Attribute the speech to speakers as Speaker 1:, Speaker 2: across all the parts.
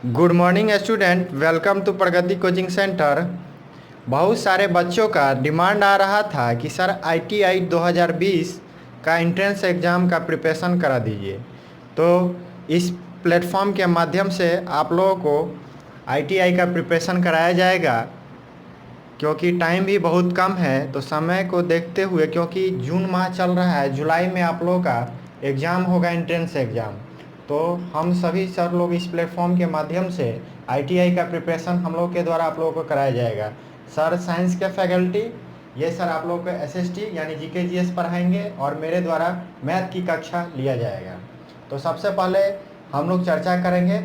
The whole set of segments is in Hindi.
Speaker 1: Good morning student, welcome to Pragati coaching centre. बहुत सारे बच्चों का डिमांड आ रहा था कि सर आईटीआई 2020 का एंट्रेंस एग्ज़ाम का प्रिपरेशन करा दीजिए। तो इस प्लेटफॉर्म के माध्यम से आप लोगों को आईटीआई का प्रिपरेशन कराया जाएगा। क्योंकि टाइम भी बहुत कम है, तो समय को देखते हुए, क्योंकि जून माह चल रहा है, जुलाई में आप लोगों का एग्ज़ाम होगा, एंट्रेंस एग्ज़ाम। तो हम सभी सर लोग इस प्लेटफॉर्म के माध्यम से आईटीआई का प्रिपरेशन हम लोग के द्वारा आप लोगों को कराया जाएगा। सर साइंस के फैकल्टी, ये सर आप लोगों को एसएसटी यानी जीके जीएस पढ़ाएंगे और मेरे द्वारा मैथ की कक्षा लिया जाएगा। तो सबसे पहले हम लोग चर्चा करेंगे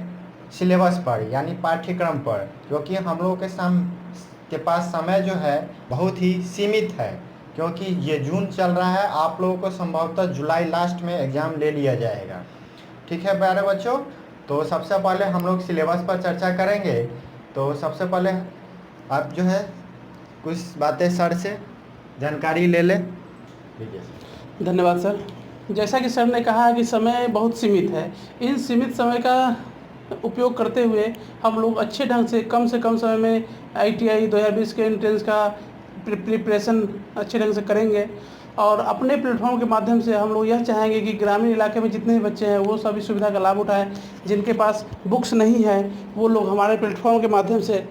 Speaker 1: सिलेबस पर यानी पाठ्यक्रम पर, क्योंकि हम लोगों के पास समय जो है बहुत ही सीमित है। क्योंकि ये जून चल रहा है, आप लोगों को संभवतः जुलाई लास्ट में एग्ज़ाम ले लिया जाएगा। ठीक है प्यारे बच्चों, तो सबसे पहले हम लोग सिलेबस पर चर्चा करेंगे। तो सबसे पहले आप जो है कुछ बातें सर से जानकारी ले लें।
Speaker 2: धन्यवाद सर। जैसा कि सर ने कहा कि समय बहुत सीमित है, इन सीमित समय का उपयोग करते हुए हम लोग अच्छे ढंग से कम समय में आईटीआई 2020 के एंट्रेंस का प्रिपरेशन अच्छे ढंग से करेंगे। और अपने प्लेटफॉर्म के माध्यम से हम लोग यह चाहेंगे कि ग्रामीण इलाके में जितने भी बच्चे हैं वो सभी सुविधा का लाभ उठाएं। जिनके पास बुक्स नहीं है वो लोग हमारे प्लेटफॉर्म के माध्यम से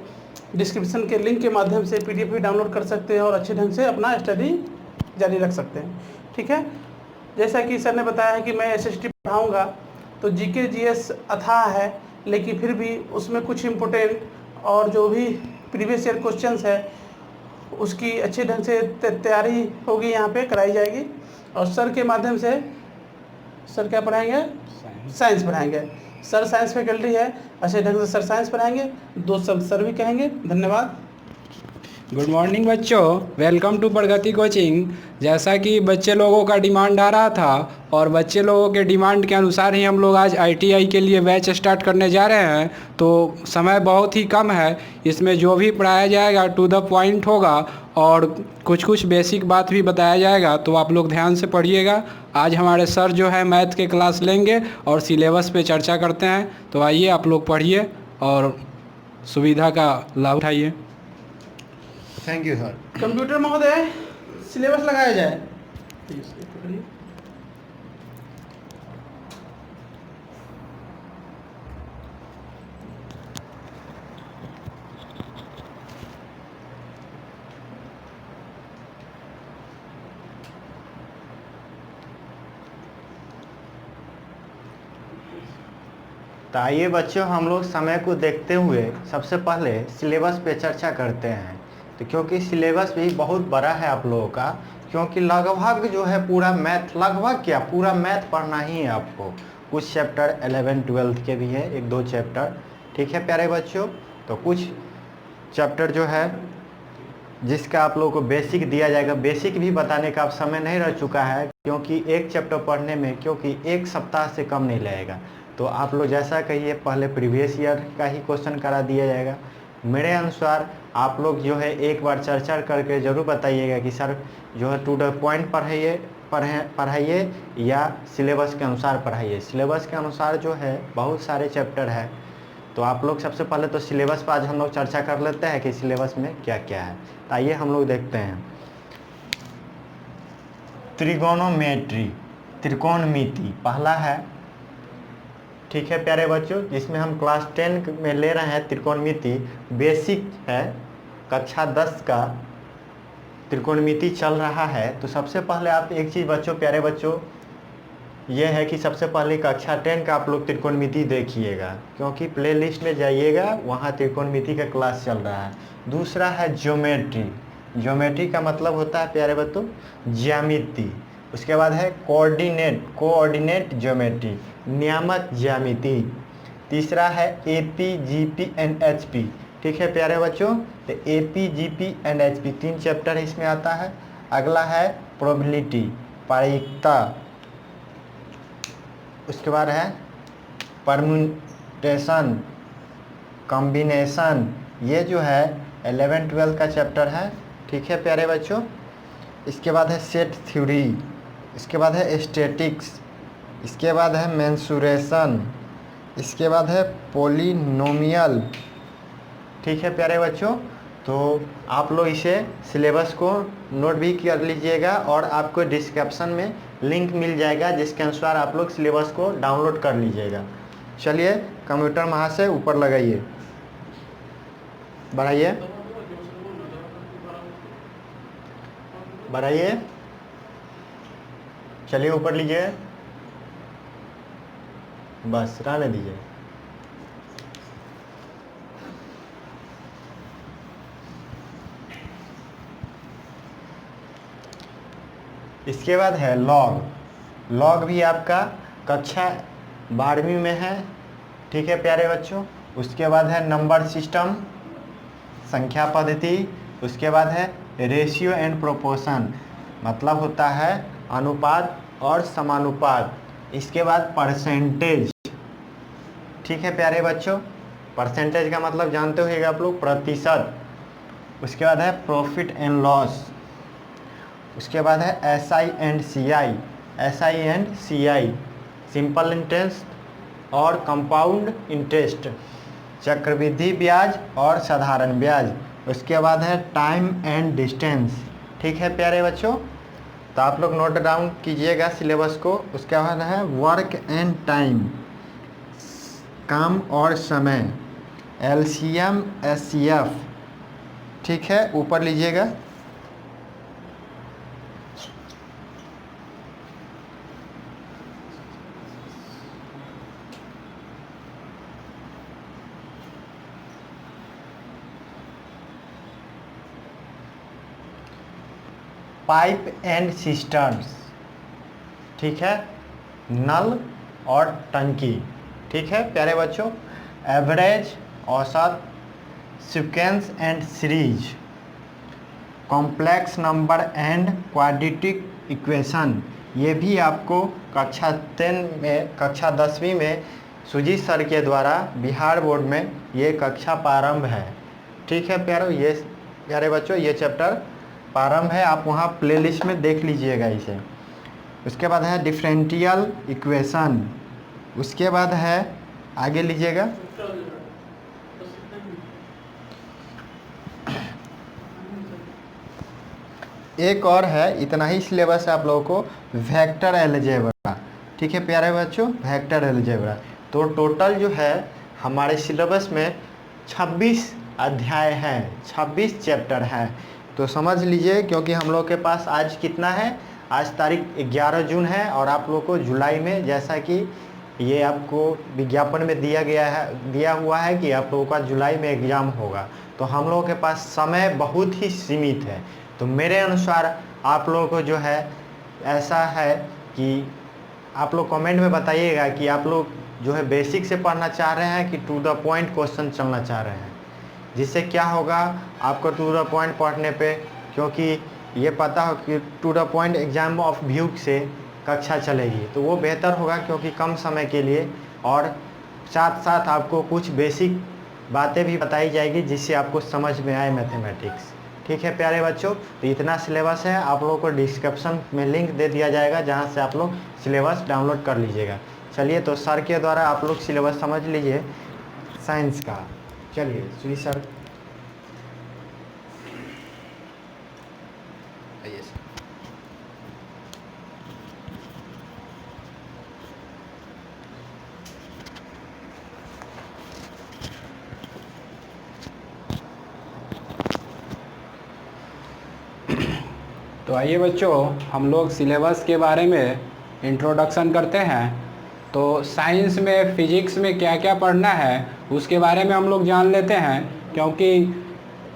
Speaker 2: डिस्क्रिप्शन के लिंक के माध्यम से पीडीएफ भी डाउनलोड कर सकते हैं और अच्छे ढंग से अपना स्टडी जारी रख सकते हैं। ठीक है, जैसा कि सर ने बताया है कि मैं एसएसटी पढ़ाऊँगा, तो जीके जीएस अथाह है, लेकिन फिर भी उसमें कुछ इम्पोर्टेंट और जो भी प्रीवियस ईयर क्वेश्चंस है उसकी अच्छे ढंग से तैयारी होगी, यहाँ पे कराई जाएगी। और सर के माध्यम से सर क्या पढ़ाएंगे? साइंस पढ़ाएंगे। सर साइंस फैकल्टी है, अच्छे ढंग से सर साइंस पढ़ाएंगे, दो शब्द सर भी कहेंगे। धन्यवाद।
Speaker 3: गुड मॉर्निंग बच्चों, वेलकम टू प्रगति कोचिंग। जैसा कि बच्चे लोगों का डिमांड आ रहा था और बच्चे लोगों के डिमांड के अनुसार ही हम लोग आज आईटीआई के लिए बैच स्टार्ट करने जा रहे हैं। तो समय बहुत ही कम है, इसमें जो भी पढ़ाया जाएगा टू द पॉइंट होगा और कुछ बेसिक बात भी बताया जाएगा। तो आप लोग ध्यान से पढ़िएगा। आज हमारे सर जो है मैथ के क्लास लेंगे और सिलेबस पे चर्चा करते हैं। तो आइए आप लोग पढ़िए और सुविधा का लाभ उठाइए।
Speaker 1: Thank you sir.
Speaker 2: कंप्यूटर महोदय, सिलेबस लगाया जाए।
Speaker 1: तो आइए बच्चों, हम लोग समय को देखते हुए सबसे पहले सिलेबस पे चर्चा करते हैं। तो क्योंकि सिलेबस भी बहुत बड़ा है आप लोगों का, क्योंकि लगभग जो है पूरा मैथ, लगभग क्या पूरा मैथ पढ़ना ही है आपको। कुछ चैप्टर 11-12 के भी है, 1-2 चैप्टर। ठीक है प्यारे बच्चों, तो कुछ चैप्टर जो है जिसका आप लोगों को बेसिक दिया जाएगा। बेसिक भी बताने का अब समय नहीं रह चुका है, क्योंकि एक चैप्टर पढ़ने में क्योंकि एक सप्ताह से कम नहीं लगेगा। तो आप लोग जैसा कहिए, पहले प्रीवियस ईयर का ही क्वेश्चन करा दिया जाएगा। मेरे अनुसार आप लोग जो है एक बार चर्चा करके ज़रूर बताइएगा कि सर जो है टू द पॉइंट पढ़ाइए या सिलेबस के अनुसार पढ़ाइए। सिलेबस के अनुसार जो है बहुत सारे चैप्टर है। तो आप लोग सबसे पहले तो सिलेबस पर आज हम लोग चर्चा कर लेते हैं कि सिलेबस में क्या क्या है। तो आइए हम लोग देखते हैं। त्रिगोनोमेट्री, त्रिकोणमिति पहला है। ठीक है प्यारे बच्चों, जिसमें हम क्लास 10 में ले रहे हैं। त्रिकोणमिति बेसिक है, कक्षा 10 का त्रिकोणमिति चल रहा है। तो सबसे पहले आप एक चीज़ बच्चों, प्यारे बच्चों, ये है कि सबसे पहले कक्षा 10 का आप लोग त्रिकोणमिति देखिएगा, क्योंकि प्लेलिस्ट में जाइएगा, वहाँ त्रिकोणमिति का क्लास चल रहा है। दूसरा है ज्योमेट्री। ज्योमेट्री का मतलब होता है प्यारे बच्चों ज्यामिति। उसके बाद है कोऑर्डिनेट ज्योमेट्री, नियामक ज्यामिति। तीसरा है एपी, जीपी एंड एचपी। ठीक है प्यारे बच्चों, तो AP, GP and HP 3 chapter इसमें आता है। अगला है प्रोबेबिलिटी, प्रायिकता। उसके बाद है परम्यूटेशन, कॉम्बिनेशन। ये जो है 11-12 का चैप्टर है। ठीक है प्यारे बच्चों, इसके बाद है सेट थ्योरी, इसके बाद है स्टैटिक्स, इसके बाद है मेंसुरेशन, इसके बाद है पोलिनोमियल। ठीक है प्यारे बच्चों, तो आप लोग इसे सिलेबस को नोट भी कर लीजिएगा और आपको डिस्क्रिप्शन में लिंक मिल जाएगा जिसके अनुसार आप लोग सिलेबस को डाउनलोड कर लीजिएगा। चलिए कंप्यूटर वहाँ से ऊपर लगाइए, बढ़ाइए बढ़ाइए, चलिए ऊपर लीजिए, बस रहने दीजिए। इसके बाद है लॉग। लॉग भी आपका कक्षा 12वीं में है। ठीक है प्यारे बच्चों, उसके बाद है नंबर सिस्टम, संख्या पद्धति। उसके बाद है रेशियो एंड प्रोपोर्शन, मतलब होता है अनुपात और समानुपात। इसके बाद परसेंटेज। ठीक है प्यारे बच्चों, परसेंटेज का मतलब जानते होंगे आप लोग, प्रतिशत। उसके बाद है प्रॉफिट एंड लॉस। उसके बाद है SI and CI, SI and CI, simple interest और कंपाउंड इंटरेस्ट, चक्रवृद्धि ब्याज और साधारण ब्याज। उसके बाद है टाइम एंड डिस्टेंस। ठीक है प्यारे बच्चों, तो आप लोग नोट डाउन कीजिएगा सिलेबस को। उसके बाद है वर्क एंड टाइम, काम और समय, LCM SCF। ठीक है, ऊपर लीजिएगा। Pipe and cisterns. ठीक है, नल और टंकी। ठीक है प्यारे बच्चों, एवरेज औसत, sequence and series, complex number and quadratic equation. ये भी आपको कक्षा 10वीं में सुजीत सर के द्वारा बिहार बोर्ड में ये कक्षा प्रारंभ है। ठीक है प्यारे बच्चों, ये चैप्टर प्रारंभ है, आप वहाँ प्लेलिस्ट में देख लीजिएगा इसे। उसके बाद है डिफरेंशियल इक्वेशन। उसके बाद है, आगे लीजिएगा, एक और है, इतना ही सिलेबस है आप लोगों को, वेक्टर अलजेब्रा। ठीक है प्यारे बच्चों, वेक्टर अलजेब्रा। तो टोटल जो है हमारे सिलेबस में 26 अध्याय हैं, 26 चैप्टर हैं। तो समझ लीजिए, क्योंकि हम लोग के पास आज कितना है, आज तारीख 11 जून है और आप लोग को जुलाई में, जैसा कि ये आपको विज्ञापन में दिया हुआ है कि आप लोगों का जुलाई में एग्ज़ाम होगा, तो हम लोगों के पास समय बहुत ही सीमित है। तो मेरे अनुसार आप लोगों को जो है ऐसा है कि आप लोग कमेंट में बताइएगा कि आप लोग जो है बेसिक से पढ़ना चाह रहे हैं कि टू द पॉइंट क्वेश्चन चलना चाह रहे हैं। जिससे क्या होगा आपको टू द पॉइंट पढ़ने पे, क्योंकि ये पता हो कि to the point exam of view से कक्षा चलेगी, तो वो बेहतर होगा, क्योंकि कम समय के लिए और साथ साथ आपको कुछ बेसिक बातें भी बताई जाएगी जिससे आपको समझ में आए मैथमेटिक्स। ठीक है प्यारे बच्चों, तो इतना सिलेबस है, आप लोगों को डिस्क्रिप्शन में लिंक दे दिया जाएगा जहाँ से आप लोग सिलेबस डाउनलोड कर लीजिएगा। चलिए, तो सर के द्वारा आप लोग सिलेबस समझ लीजिए साइंस का। चलिए सुनील सर, आइए सर।
Speaker 3: तो आइए बच्चों, हम लोग सिलेबस के बारे में इंट्रोडक्शन करते हैं। तो साइंस में, फिजिक्स में क्या क्या पढ़ना है उसके बारे में हम लोग जान लेते हैं, क्योंकि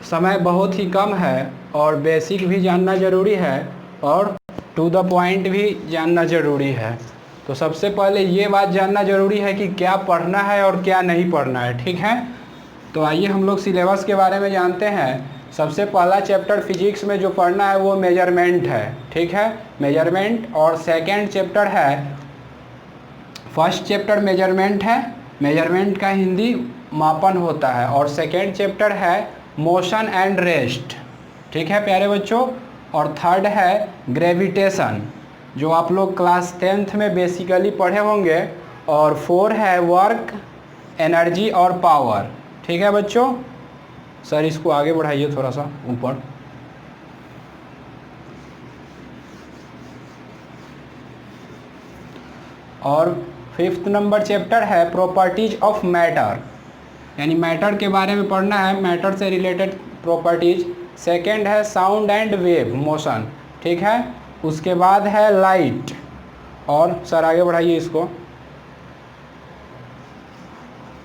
Speaker 3: समय बहुत ही कम है और बेसिक भी जानना ज़रूरी है और टू द पॉइंट भी जानना ज़रूरी है। तो सबसे पहले ये बात जानना ज़रूरी है कि क्या पढ़ना है और क्या नहीं पढ़ना है। ठीक है, तो आइए हम लोग सिलेबस के बारे में जानते हैं। सबसे पहला चैप्टर फिजिक्स में जो पढ़ना है वो मेजरमेंट है। ठीक है, मेजरमेंट। और सेकंड चैप्टर है, फर्स्ट चैप्टर मेजरमेंट है, मेजरमेंट का हिंदी मापन होता है। और सेकंड चैप्टर है मोशन एंड रेस्ट। ठीक है प्यारे बच्चों। और थर्ड है ग्रेविटेशन, जो आप लोग क्लास 10th में बेसिकली पढ़े होंगे। और 4 है वर्क एनर्जी और पावर। ठीक है बच्चों, सर इसको आगे बढ़ाइए थोड़ा सा ऊपर। और 5th नंबर चैप्टर है प्रॉपर्टीज ऑफ मैटर, यानी मैटर के बारे में पढ़ना है, मैटर से रिलेटेड प्रॉपर्टीज। सेकंड है साउंड एंड वेव मोशन। ठीक है, उसके बाद है लाइट, और सर आगे बढ़ाइए इसको,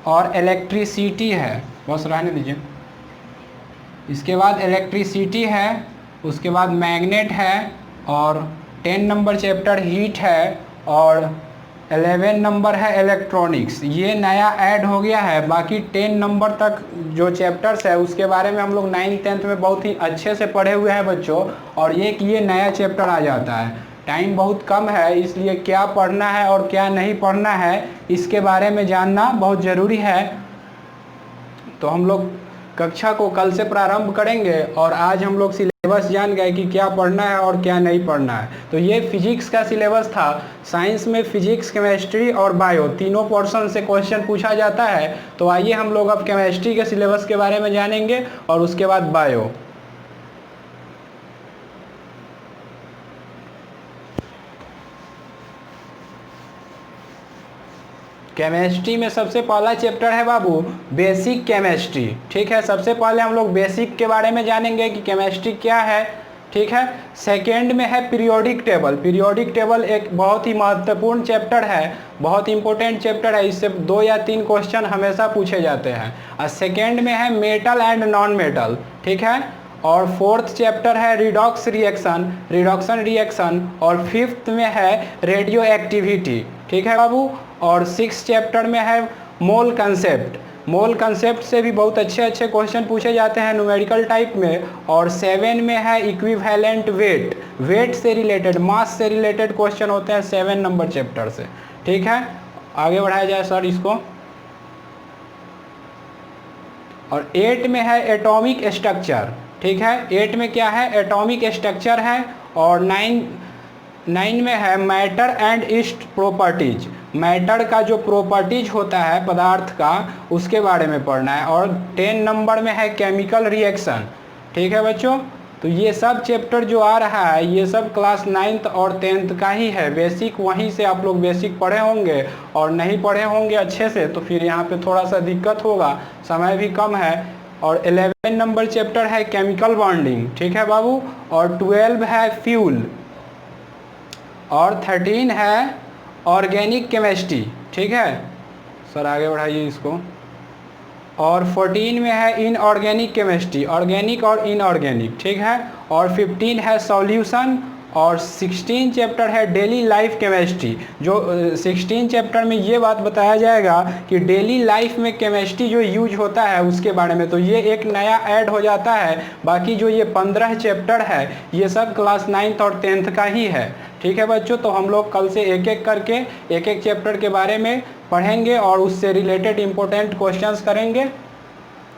Speaker 3: और इलेक्ट्रिसिटी है, बस रहने दीजिए। इसके बाद इलेक्ट्रिसिटी है, उसके बाद मैग्नेट है, और 10 नंबर चैप्टर हीट है, और 11 नंबर है इलेक्ट्रॉनिक्स। ये नया ऐड हो गया है। बाकी 10 नंबर तक जो चैप्टर्स है उसके बारे में हम लोग 9th 10th में बहुत ही अच्छे से पढ़े हुए हैं बच्चों, और ये नया चैप्टर आ जाता है। टाइम बहुत कम है, इसलिए क्या पढ़ना है और क्या नहीं पढ़ना है इसके बारे में जानना बहुत ज़रूरी है। तो हम लोग कक्षा को कल से प्रारंभ करेंगे, और आज हम लोग सिलेबस जान गए कि क्या पढ़ना है और क्या नहीं पढ़ना है। तो ये फिजिक्स का सिलेबस था। साइंस में फिजिक्स, केमिस्ट्री और बायो तीनों पोर्शन से क्वेश्चन पूछा जाता है। तो आइए हम लोग अब केमिस्ट्री के सिलेबस के बारे में जानेंगे, और उसके बाद बायो। केमिस्ट्री में सबसे पहला चैप्टर है बाबू बेसिक केमिस्ट्री। ठीक है, सबसे पहले हम लोग बेसिक के बारे में जानेंगे कि केमिस्ट्री क्या है। ठीक है, सेकेंड में है पीरियोडिक टेबल। पीरियोडिक टेबल एक बहुत ही महत्वपूर्ण चैप्टर है, बहुत इंपॉर्टेंट चैप्टर है। इससे 2 या 3 क्वेश्चन हमेशा पूछे जाते हैं। और सेकेंड में है मेटल एंड नॉन मेटल। ठीक है, और 4th चैप्टर है रिडॉक्स रिएक्शन, रिडक्शन रिएक्शन, और 5th में है रेडियो एक्टिविटी। ठीक है बाबू, और 6th चैप्टर में है मोल कंसेप्ट। मोल कंसेप्ट से भी बहुत अच्छे अच्छे क्वेश्चन पूछे जाते हैं न्यूमेरिकल टाइप में। और 7 में है इक्विवेलेंट वेट, वेट से रिलेटेड, मास से रिलेटेड क्वेश्चन होते हैं 7 नंबर चैप्टर से। ठीक है, आगे बढ़ाया जाए सर इसको। और 8 में है एटॉमिक स्ट्रक्चर। ठीक है, 8 में क्या है, एटॉमिक स्ट्रक्चर है। और 9 में है matter and its properties. Matter का जो प्रॉपर्टीज होता है पदार्थ का, उसके बारे में पढ़ना है। और 10 नंबर में है केमिकल रिएक्शन। ठीक है बच्चों, तो ये सब चैप्टर जो आ रहा है ये सब क्लास 9th और 10th का ही है। बेसिक वहीं से आप लोग बेसिक पढ़े होंगे, और नहीं पढ़े होंगे अच्छे से तो फिर यहाँ पे थोड़ा सा दिक्कत होगा, समय भी कम है। और 11 नंबर चैप्टर है केमिकल बॉन्डिंग। ठीक है बाबू, और 12 है फ्यूल, और 13 है ऑर्गेनिक केमिस्ट्री। ठीक है सर, आगे बढ़ाइए इसको। और 14 में है इनऑर्गेनिक केमिस्ट्री, ऑर्गेनिक और इनऑर्गेनिक। ठीक है, और 15 है सॉल्यूशन, और 16 चैप्टर है डेली लाइफ केमिस्ट्री। जो 16 चैप्टर में ये बात बताया जाएगा कि डेली लाइफ में केमिस्ट्री जो यूज होता है उसके बारे में। तो ये एक नया ऐड हो जाता है। बाकी जो ये 15 चैप्टर है ये सब क्लास 9th और 10th का ही है। ठीक है बच्चों, तो हम लोग कल से एक एक करके एक एक चैप्टर के बारे में पढ़ेंगे और उससे रिलेटेड इम्पोर्टेंट क्वेश्चंस करेंगे।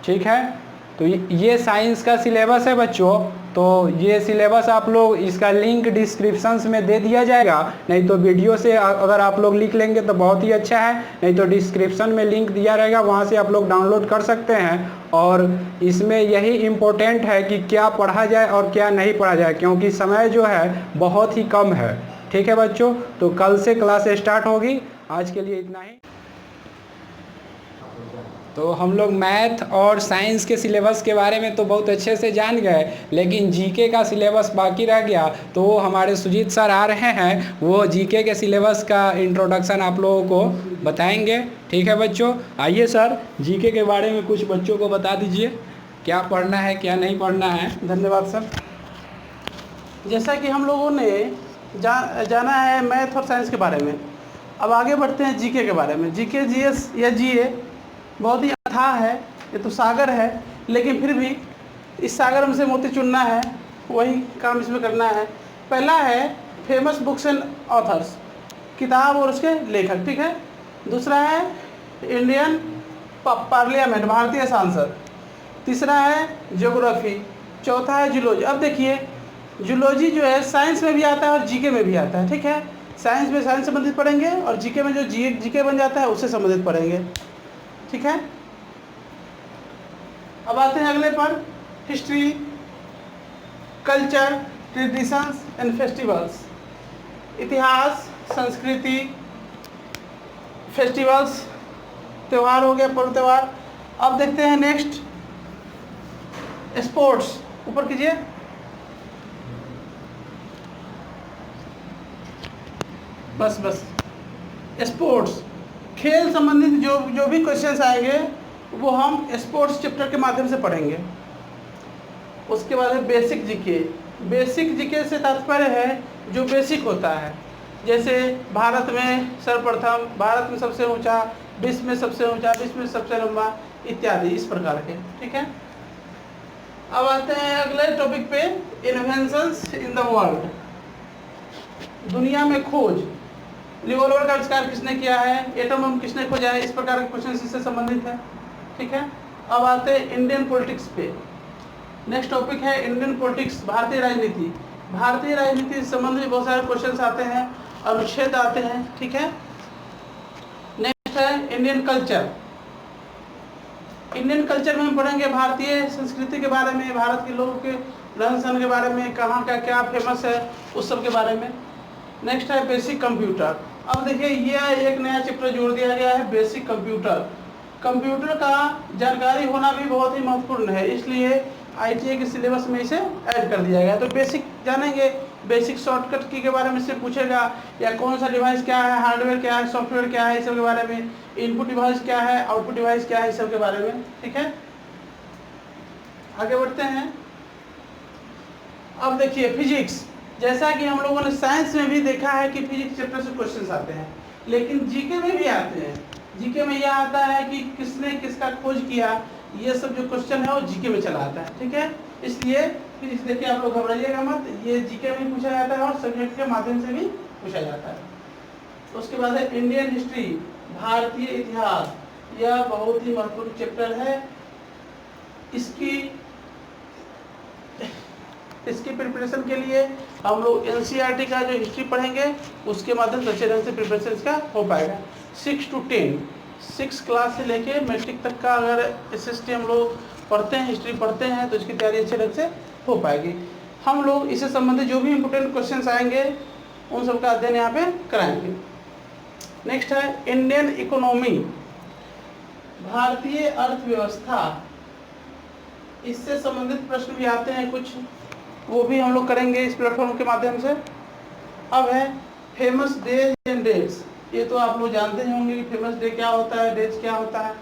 Speaker 3: ठीक है, तो ये साइंस का सिलेबस है बच्चों। तो ये सिलेबस आप लोग, इसका लिंक डिस्क्रिप्शंस में दे दिया जाएगा, नहीं तो वीडियो से अगर आप लोग लिख लेंगे तो बहुत ही अच्छा है, नहीं तो डिस्क्रिप्शन में लिंक दिया रहेगा, वहाँ से आप लोग डाउनलोड कर सकते हैं। और इसमें यही इम्पोर्टेंट है कि क्या पढ़ा जाए और क्या नहीं पढ़ा जाए, क्योंकि समय जो है बहुत ही कम है। ठीक है बच्चों, तो कल से क्लास स्टार्ट होगी। आज के लिए इतना ही। तो हम लोग मैथ और साइंस के सिलेबस के बारे में तो बहुत अच्छे से जान गए, लेकिन जीके का सिलेबस बाकी रह गया। तो वो हमारे सुजीत सर आ रहे हैं, वो जीके के सिलेबस का इंट्रोडक्शन आप लोगों को बताएंगे। ठीक है बच्चों, आइए सर जीके के बारे में कुछ बच्चों को बता दीजिए, क्या पढ़ना है क्या नहीं पढ़ना है।
Speaker 2: धन्यवाद सर। जैसा कि हम लोगों ने जाना है मैथ और साइंस के बारे में, अब आगे बढ़ते हैं जीके के बारे में। जीके, जीएस या जीए बहुत ही अथाह है, ये तो सागर है, लेकिन फिर भी इस सागर में से मोती चुनना है, वही काम इसमें करना है। पहला है फेमस बुक्स एंड ऑथर्स, किताब और उसके लेखक। ठीक है, दूसरा है इंडियन पार्लियामेंट, भारतीय सांसद। तीसरा है ज्योग्राफी। चौथा है जूलॉजी। अब देखिए जूलॉजी जो है साइंस में भी आता है और जीके में भी आता है। ठीक है, साइंस में साइंस संबंधित पढ़ेंगे और जीके में जो जीके बन जाता है उससे संबंधित पढ़ेंगे। ठीक है। अब आते हैं अगले पर, history, culture, traditions and festivals. इतिहास, संस्कृति, फेस्टिवल्स, त्यौहार हो गया, पर्व त्यौहार। अब देखते हैं नेक्स्ट, स्पोर्ट्स, ऊपर कीजिए। बस स्पोर्ट्स, खेल संबंधित जो भी क्वेश्चंस आएंगे वो हम स्पोर्ट्स चैप्टर के माध्यम से पढ़ेंगे। उसके बाद है बेसिक जीके। बेसिक जीके से तात्पर्य है जो बेसिक होता है, जैसे भारत में सर्वप्रथम, भारत में सबसे ऊंचा, विश्व में सबसे ऊंचा, विश्व में सबसे लंबा, इत्यादि इस प्रकार के, ठीक है। अब आते हैं अगले टॉपिक पे, इन्वेंशंस इन द वर्ल्ड, दुनिया में खोज। रिवॉल्वर का आविष्कार किसने किया है, एटम बम किसने खोजा है, इस प्रकार के क्वेश्चन इससे संबंधित है, ठीक है। अब आते हैं इंडियन पॉलिटिक्स पे। नेक्स्ट टॉपिक है इंडियन पॉलिटिक्स, भारतीय राजनीति। भारतीय राजनीति से संबंधित बहुत सारे क्वेश्चन आते हैं, अनुच्छेद आते हैं, ठीक है। नेक्स्ट है इंडियन कल्चर। इंडियन कल्चर में हम पढ़ेंगे भारतीय संस्कृति के बारे में, भारत के लोगों के रहन सहन के बारे में, कहाँ का क्या फेमस है उस सब के बारे में। नेक्स्ट है बेसिक कंप्यूटर। अब देखिए ये एक नया चैप्टर जोड़ दिया गया है, बेसिक कंप्यूटर। कंप्यूटर का जानकारी होना भी बहुत ही महत्वपूर्ण है, इसलिए ITA के सिलेबस में इसे ऐड कर दिया गया है। तो बेसिक जानेंगे, बेसिक शॉर्टकट की के बारे में से पूछेगा, या कौन सा डिवाइस क्या है, हार्डवेयर क्या है, सॉफ्टवेयर क्या है, इस सब के बारे में, इनपुट डिवाइस क्या है, आउटपुट डिवाइस क्या है, इस सब के बारे में, ठीक है। आगे बढ़ते हैं। अब देखिए फिजिक्स, जैसा कि हम लोगों ने साइंस में भी देखा है कि फिजिक्स चैप्टर से क्वेश्चन आते हैं, लेकिन जीके में भी आते हैं। जीके में यह आता है कि किसने किसका खोज किया, ये सब जो क्वेश्चन है वो जीके में चला आता है, ठीक है। इसलिए फिजिक्स देखिए, आप लोग घबराइएगा मत, ये जीके में पूछा जाता है और सब्जेक्ट के माध्यम से भी पूछा जाता है। उसके बाद है इंडियन हिस्ट्री, भारतीय इतिहास। यह बहुत ही महत्वपूर्ण चैप्टर है। इसकी प्रिपरेशन के लिए हम लोग NCERT का जो हिस्ट्री पढ़ेंगे उसके माध्यम से अच्छे ढंग से प्रिपरेशन इसका हो पाएगा। 6 to 10, 6 क्लास से लेके मैट्रिक तक का अगर SST हम लोग पढ़ते हैं, हिस्ट्री पढ़ते हैं, तो इसकी तैयारी अच्छे ढंग से हो पाएगी। हम लोग इससे संबंधित जो भी इम्पोर्टेंट क्वेश्चंस आएंगे उन सब का अध्ययन यहाँ पे कराएंगे। नेक्स्ट है इंडियन इकोनॉमी, भारतीय अर्थव्यवस्था। इससे संबंधित प्रश्न भी आते हैं कुछ, वो भी हम लोग करेंगे इस प्लेटफॉर्म के माध्यम से। अब है फेमस डेज एंड डेट्स। ये तो आप लोग जानते ही होंगे कि फेमस डे क्या होता है, डेज क्या होता है।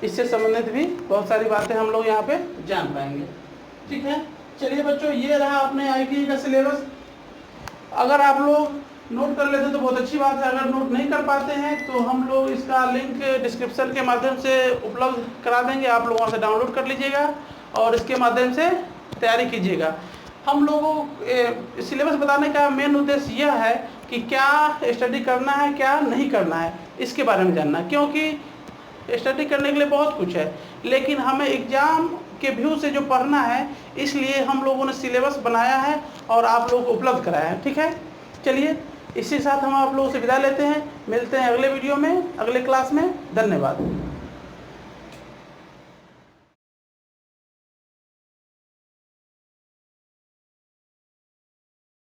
Speaker 2: इससे संबंधित भी बहुत सारी बातें हम लोग यहाँ पे जान पाएंगे, ठीक है। चलिए बच्चों, ये रहा अपने ITA का सिलेबस। अगर आप लोग नोट कर लेते तो बहुत अच्छी बात है, अगर नोट नहीं कर पाते हैं तो हम लोग इसका लिंक डिस्क्रिप्शन के माध्यम से उपलब्ध करा देंगे, आप लोग वहाँ से डाउनलोड कर लीजिएगा और इसके माध्यम से तैयारी कीजिएगा। हम लोगों को सिलेबस बताने का मेन उद्देश्य यह है कि क्या स्टडी करना है, क्या नहीं करना है, इसके बारे में जानना। क्योंकि स्टडी करने के लिए बहुत कुछ है, लेकिन हमें एग्ज़ाम के व्यू से जो पढ़ना है, इसलिए हम लोगों ने सिलेबस बनाया है और आप लोगों को उपलब्ध कराया है, ठीक है। चलिए, इसी साथ हम आप लोगों से विदा लेते हैं, मिलते हैं अगले वीडियो में, अगले क्लास में। धन्यवाद।